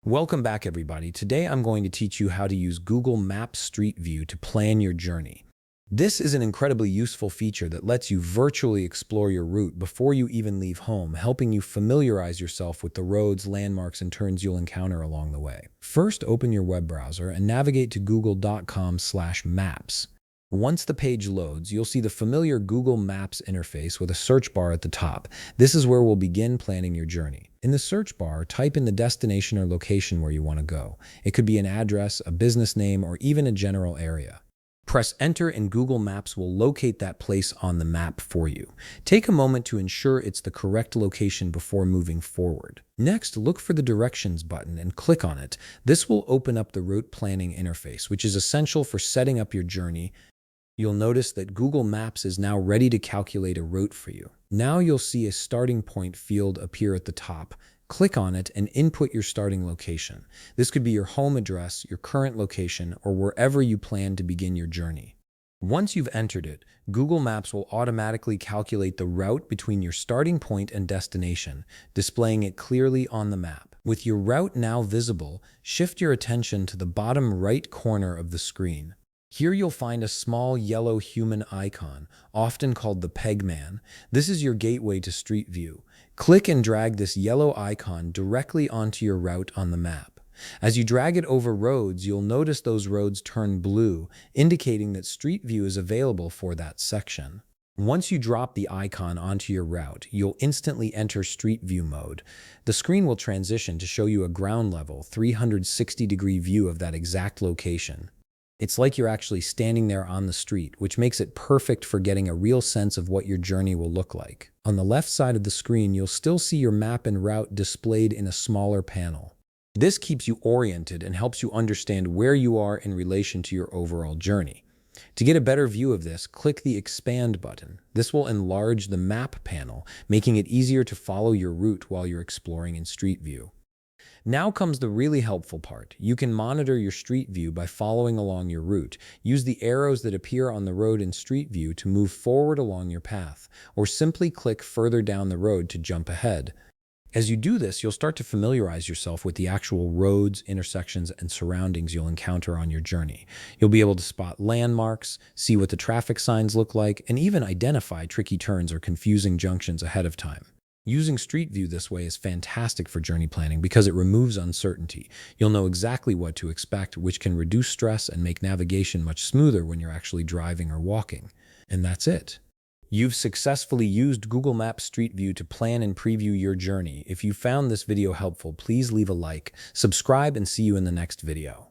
Welcome back, everybody. Today I'm going to teach you how to use Google Maps Street View to plan your journey. This is an incredibly useful feature that lets you virtually explore your route before you even leave home, helping you familiarize yourself with the roads, landmarks, and turns you'll encounter along the way. First, open your web browser and navigate to google.com/maps. Once the page loads, you'll see the familiar Google Maps interface with a search bar at the top. This is where we'll begin planning your journey. In the search bar, type in the destination or location where you want to go. It could be an address, a business name, or even a general area. Press enter and Google Maps will locate that place on the map for you. Take a moment to ensure it's the correct location before moving forward. Next, look for the directions button and click on it. This will open up the route planning interface, which is essential for setting up your journey. You'll notice that Google Maps is now ready to calculate a route for you. Now you'll see a starting point field appear at the top. Click on it and input your starting location. This could be your home address, your current location, or wherever you plan to begin your journey. Once you've entered it, Google Maps will automatically calculate the route between your starting point and destination, displaying it clearly on the map. With your route now visible, shift your attention to the bottom right corner of the screen. Here you'll find a small yellow human icon, often called the Pegman. This is your gateway to Street View. Click and drag this yellow icon directly onto your route on the map. As you drag it over roads, you'll notice those roads turn blue, indicating that Street View is available for that section. Once you drop the icon onto your route, you'll instantly enter Street View mode. The screen will transition to show you a ground-level, 360-degree view of that exact location. It's like you're actually standing there on the street, which makes it perfect for getting a real sense of what your journey will look like. On the left side of the screen, you'll still see your map and route displayed in a smaller panel. This keeps you oriented and helps you understand where you are in relation to your overall journey. To get a better view of this, click the Expand button. This will enlarge the map panel, making it easier to follow your route while you're exploring in Street View. Now comes the really helpful part. You can monitor your Street View by following along your route. Use the arrows that appear on the road in Street View to move forward along your path, or simply click further down the road to jump ahead. As you do this, you'll start to familiarize yourself with the actual roads, intersections, and surroundings you'll encounter on your journey. You'll be able to spot landmarks, see what the traffic signs look like, and even identify tricky turns or confusing junctions ahead of time. Using Street View this way is fantastic for journey planning because it removes uncertainty. You'll know exactly what to expect, which can reduce stress and make navigation much smoother when you're actually driving or walking. And that's it. You've successfully used Google Maps Street View to plan and preview your journey. If you found this video helpful, please leave a like, subscribe, and see you in the next video.